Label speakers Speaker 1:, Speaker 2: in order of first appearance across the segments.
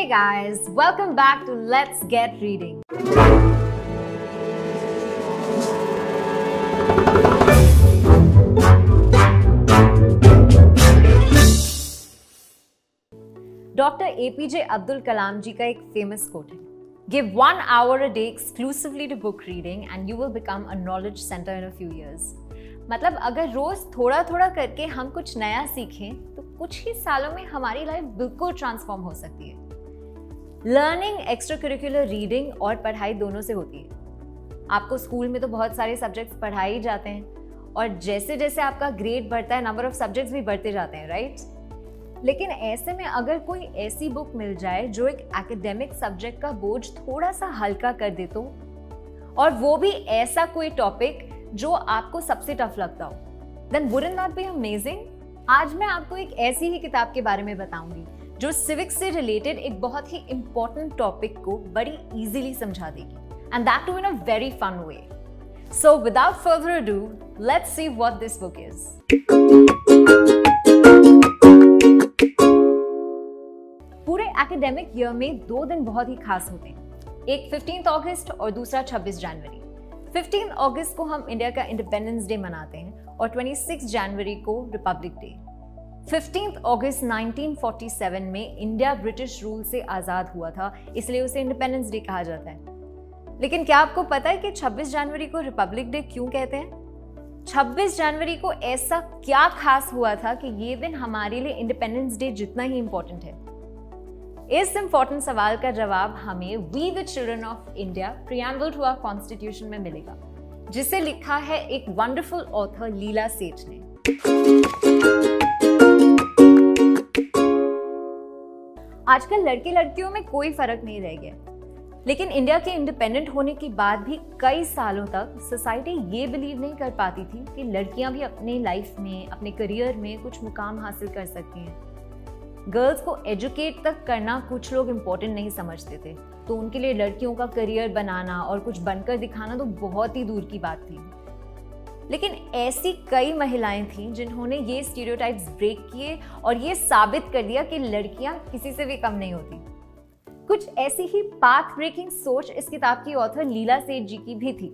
Speaker 1: guys, welcome back to Let's Get Reading. Doctor APJ Abdul Kalam ji का एक famous quote है, give 1 hour a day exclusively to book reading and you will become a knowledge center in a few years. मतलब अगर रोज थोड़ा थोड़ा करके हम कुछ नया सीखें तो कुछ ही सालों में हमारी लाइफ बिल्कुल ट्रांसफॉर्म हो सकती है। लर्निंग एक्स्ट्रा करिकुलर रीडिंग और पढ़ाई दोनों से होती है। आपको स्कूल में तो बहुत सारे सब्जेक्ट्स पढ़ाए ही जाते हैं और जैसे जैसे आपका ग्रेड बढ़ता है नंबर ऑफ सब्जेक्ट्स भी बढ़ते जाते हैं, राइट? लेकिन ऐसे में अगर कोई ऐसी बुक मिल जाए जो एक एकेडमिक सब्जेक्ट का बोझ थोड़ा सा हल्का कर दे तो, और वो भी ऐसा कोई टॉपिक जो आपको सबसे टफ लगता हो, then wouldn't that be amazing? आज मैं आपको एक ऐसी ही किताब के बारे में बताऊंगी जो सिविक्स से रिलेटेड एक बहुत ही इंपॉर्टेंट टॉपिक को बड़ी इजीली समझा देगी, and that too in a very fun way. So without further ado, let's see what this book is. पूरे एकेडमिक ईयर में 2 दिन बहुत ही खास होते हैं, एक 15 अगस्त और दूसरा 26 जनवरी। 15 अगस्त को हम इंडिया का इंडिपेंडेंस डे मनाते हैं और 26 जनवरी को रिपब्लिक डे। 15 अगस्त 1947 में इंडिया ब्रिटिश रूल से आज़ाद हुआ था, इसलिए उसे इंडिपेंडेंस डे कहा जाता है। लेकिन क्या आपको पता है कि 26 जनवरी को रिपब्लिक डे क्यों कहते हैं? 26 जनवरी को ऐसा क्या खास हुआ था कि ये दिन हमारे लिए इंडिपेंडेंस डे जितना ही इंपॉर्टेंट है? इस इंपॉर्टेंट सवाल का जवाब हमें we the children of India preamble to our constitution में मिलेगा, जिसे लिखा है एक वंडरफुल ऑथर लीला सेठ ने। आजकल लड़के लड़कियों में कोई फर्क नहीं रह गया, लेकिन इंडिया के इंडिपेंडेंट होने के बाद भी कई सालों तक सोसाइटी ये बिलीव नहीं कर पाती थी कि लड़कियां भी अपने लाइफ में, अपने करियर में कुछ मुकाम हासिल कर सकती हैं। गर्ल्स को एजुकेट तक करना कुछ लोग इम्पोर्टेंट नहीं समझते थे, तो उनके लिए लड़कियों का करियर बनाना और कुछ बनकर दिखाना तो बहुत ही दूर की बात थी। लेकिन ऐसी कई महिलाएं थीं जिन्होंने ये स्टीरियोटाइप्स ब्रेक किए और ये साबित कर दिया कि लड़कियां किसी से भी कम नहीं होती। कुछ ऐसी ही पाथ ब्रेकिंग सोच इस किताब की ऑथर लीला सेठ जी की भी थी।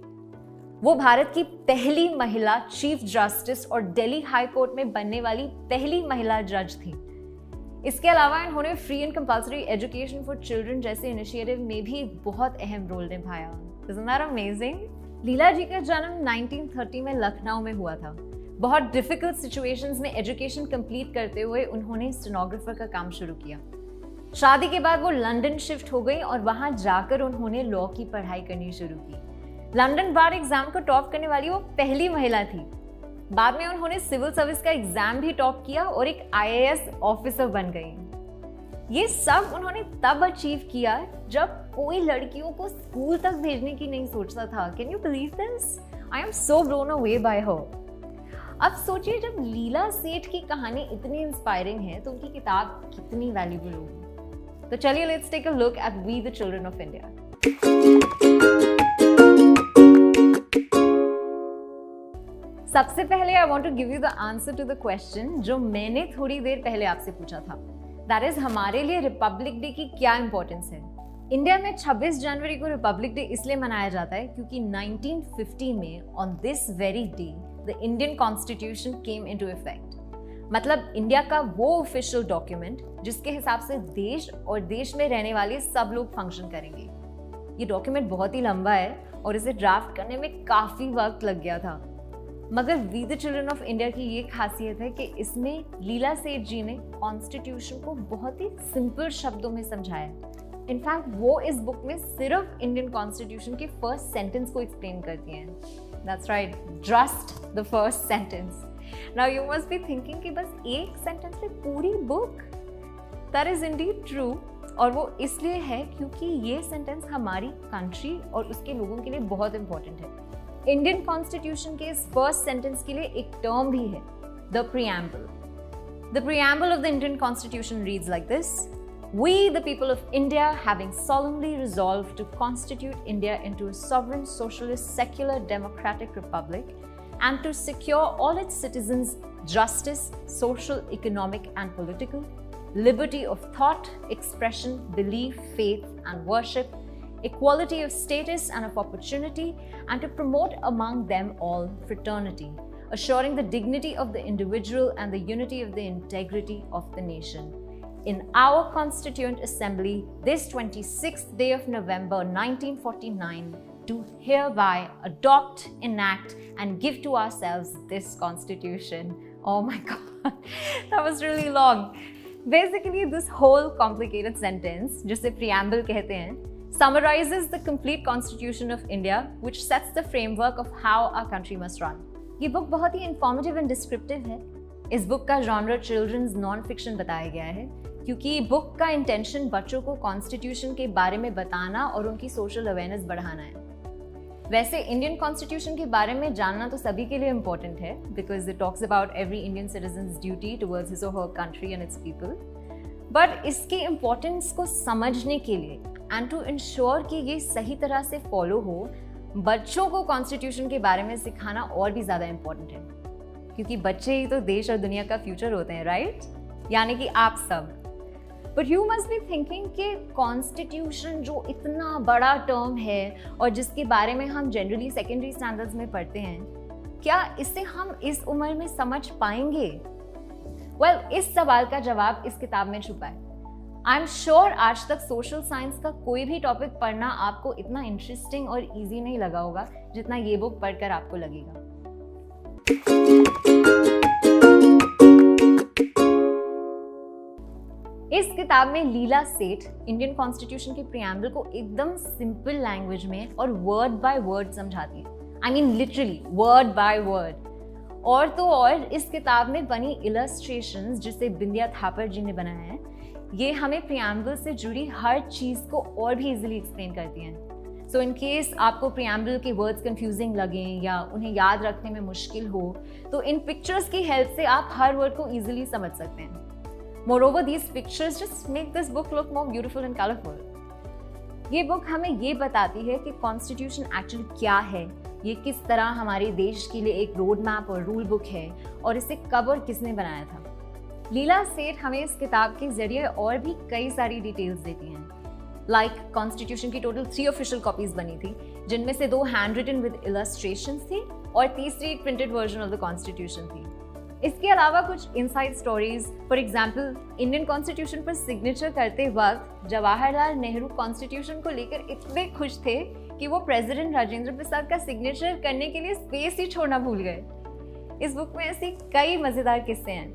Speaker 1: वो भारत की पहली महिला चीफ जस्टिस और दिल्ली हाई कोर्ट में बनने वाली पहली महिला जज थी। इसके अलावा इन्होंने free and compulsory education for children जैसे इनिशिएटिव में भी बहुत अहम रोल निभाया। Isn't that amazing? लीला जी का जन्म 1930 में लखनऊ में हुआ था। बहुत डिफिकल्ट सिचुएशंस में एजुकेशन कंप्लीट करते हुए उन्होंने स्टेनोग्राफर का काम शुरू किया। शादी के बाद वो लंदन शिफ्ट हो गई और वहां जाकर उन्होंने लॉ की पढ़ाई करनी शुरू की। लंदन बार एग्जाम को टॉप करने वाली वो पहली महिला थी। बाद में उन्होंने सिविल सर्विस का एग्जाम भी टॉप किया और एक IAS ऑफिसर बन गई। ये सब उन्होंने तब अचीव किया जब कोई लड़कियों को स्कूल तक भेजने की नहीं सोचता था। Can you believe this? I am so blown away by हर। अब सोचिए, जब लीला सेठ की कहानी इतनी इंस्पायरिंग है तो उनकी किताब कितनी वैल्यूबल होगी। तो चलिए let's take a look at we the children of India. सबसे पहले I want to give you the answer to the question जो मैंने थोड़ी देर पहले आपसे पूछा था। दैट इज, हमारे लिए रिपब्लिक डे की क्या इंपॉर्टेंस है? इंडिया में 26 जनवरी को रिपब्लिक डे इसलिए मनाया जाता है क्योंकि 1950 में on this very day the Indian constitution came into effect. मतलब इंडिया का वो ऑफिशियल डॉक्यूमेंट जिसके हिसाब से देश और देश में रहने वाले सब लोग फंक्शन करेंगे। ये डॉक्यूमेंट बहुत ही लंबा है और इसे ड्राफ्ट करने में काफी वक्त लग गया था, मगर we the children of India की ये खासियत है कि इसमें लीला सेठ जी ने कॉन्स्टिट्यूशन को बहुत ही सिंपल शब्दों में समझाया। इनफैक्ट वो इस बुक में सिर्फ इंडियन कॉन्स्टिट्यूशन के फर्स्ट सेंटेंस को एक्सप्लेन करती हैं। That's right, just the first sentence. Now you must be thinking कि बस एक सेंटेंस में पूरी book? That is Indeed true, और वो इसलिए है क्योंकि ये सेंटेंस हमारी कंट्री और उसके लोगों के लिए बहुत इंपॉर्टेंट है। इंडियन कॉन्स्टिट्यूशन के इस फर्स्ट सेंटेंस के लिए एक टर्म भी है, the preamble. The preamble of the Indian constitution reads like this: We, the people of India, having solemnly resolved to constitute India into a sovereign, socialist, secular, democratic republic, and to secure all its citizens justice, social, economic, and political, liberty of thought, expression, belief, faith, and worship, equality of status and of opportunity, and to promote among them all fraternity, assuring the dignity of the individual and the unity of the integrity of the nation. In our Constituent Assembly, this 26th day of November 1949, do hereby adopt, enact, and give to ourselves this Constitution. Oh my God, that was really long. Basically, this whole complicated sentence, जिसे preamble कहते हैं, summarizes the complete Constitution of India, which sets the framework of how our country must run. ये book बहुत ही informative and descriptive है. इस book का genre children's non-fiction बताया गया है, क्योंकि बुक का इंटेंशन बच्चों को कॉन्स्टिट्यूशन के बारे में बताना और उनकी सोशल अवेयरनेस बढ़ाना है. वैसे इंडियन कॉन्स्टिट्यूशन के बारे में जानना तो सभी के लिए इम्पोर्टेंट है, because it talks about every Indian citizen's duty towards his और her country and its people. But इसकी इम्पोर्टेंस को समझने के लिए एंड टू इंश्योर कि ये सही तरह से फॉलो हो, बच्चों को कॉन्स्टिट्यूशन के बारे में सिखाना और भी ज़्यादा इम्पोर्टेंट है, क्योंकि बच्चे ही तो देश और दुनिया का फ्यूचर होते हैं, राइट? यानी कि आप सब. But you must be thinking कि कॉन्स्टिट्यूशन जो इतना बड़ा टर्म है और जिसके बारे में हम जनरली सेकेंडरी स्टैंडर्ड्स में पढ़ते हैं, क्या इसे हम इस उम्र में समझ पाएंगे? वेल, इस सवाल का जवाब इस किताब में छुपा है. आई एम श्योर आज तक सोशल साइंस का कोई भी टॉपिक पढ़ना आपको इतना इंटरेस्टिंग और ईजी नहीं लगा होगा जितना ये बुक पढ़कर आपको लगेगा. इस किताब में लीला सेठ इंडियन कॉन्स्टिट्यूशन के प्रीएम्बल को एकदम सिंपल लैंग्वेज में और वर्ड बाय वर्ड समझाती है. I mean literally word by word. और तो और इस किताब में बनी इलस्ट्रेशंस जिसे बिंदिया थापर जी ने बनाया है, ये हमें प्रीएम्बल से जुड़ी हर चीज को और भी इजीली एक्सप्लेन करती हैं. सो इन केस आपको प्रीएम्बल के वर्ड्स कंफ्यूजिंग लगें या उन्हें याद रखने में मुश्किल हो, तो इन पिक्चर्स की हेल्प से आप हर वर्ड को इजीली समझ सकते हैं. Moreover, these pictures just make this book look more beautiful and colorful. ये बुक हमें ये बताती है कि कॉन्स्टिट्यूशन एक्चुअली क्या है, ये किस तरह हमारे देश के लिए एक रोड मैप और रूल बुक है, और इसे कब और किसने बनाया था. लीला सेठ हमें इस किताब के जरिए और भी कई सारी डिटेल्स देती हैं. लाइक कॉन्स्टिट्यूशन की टोटल 3 ऑफिशियल कॉपीज बनी थी, जिनमें से 2 हैंड रिटन विद इलस्ट्रेशंस थी और तीसरी एक printed version of the constitution थी. इसके अलावा कुछ inside stories, for example Indian constitution पर सिग्नेचर करते वक्त जवाहरलाल नेहरू कॉन्स्टिट्यूशन को लेकर इतने खुश थे कि वो प्रेसिडेंट राजेंद्र प्रसाद का सिग्नेचर करने के लिए स्पेस ही छोड़ना भूल गए. इस बुक में ऐसी कई मजेदार किस्से हैं.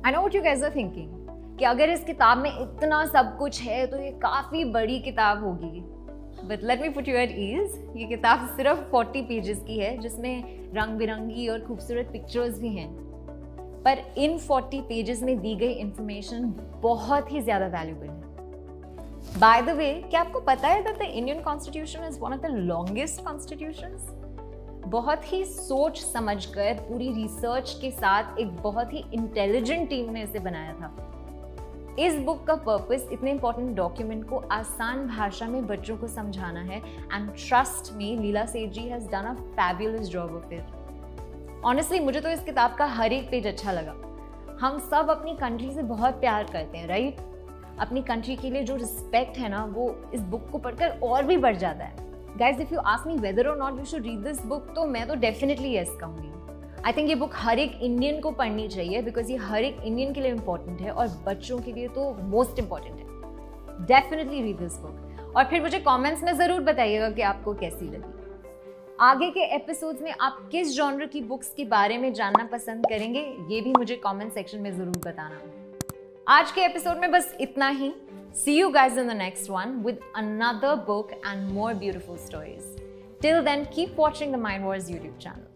Speaker 1: I know what you guys are thinking कि अगर इस किताब में इतना सब कुछ है तो ये काफी बड़ी किताब होगी. But let me put you at ease. ये किताब सिर्फ 40 पेजेस की है, जिसमें रंग बिरंगी और खूबसूरत पिक्चर्स भी हैं. पर इन 40 पेजेस में दी गई इंफॉर्मेशन बहुत ही ज्यादा वैल्यूबल है. बाय द वे, क्या आपको पता है that the Indian Constitution is one of the longest constitutions? बहुत ही सोच समझकर पूरी रिसर्च के साथ एक बहुत ही इंटेलिजेंट टीम ने इसे बनाया था. इस बुक का पर्पस इतने इंपॉर्टेंट डॉक्यूमेंट को आसान भाषा में बच्चों को समझाना है, and trust me, Leela Seth ji has done a fabulous job of it. Honestly मुझे तो इस किताब का हर एक पेज अच्छा लगा. हम सब अपनी कंट्री से बहुत प्यार करते हैं, राइट? अपनी कंट्री के लिए जो रिस्पेक्ट है ना, वो इस बुक को पढ़कर और भी बढ़ जाता है. Guys, if you ask me whether और not we should read this book, तो मैं तो डेफिनेटली यस कहूँगी. आई थिंक ये बुक हर एक इंडियन को पढ़नी चाहिए, बिकॉज ये हर एक इंडियन के लिए इम्पोर्टेंट है और बच्चों के लिए तो मोस्ट इम्पॉर्टेंट है. डेफिनेटली रीड दिस बुक और फिर मुझे कमेंट्स में ज़रूर बताइएगा कि आपको कैसी लगी. आगे के एपिसोड्स में आप किस जॉनर की बुक्स के बारे में जानना पसंद करेंगे, ये भी मुझे कमेंट सेक्शन में ज़रूर बताना. आज के एपिसोड में बस इतना ही. See you guys in the next one with another book and more beautiful stories. Till then, keep watching the Mind Wars YouTube channel.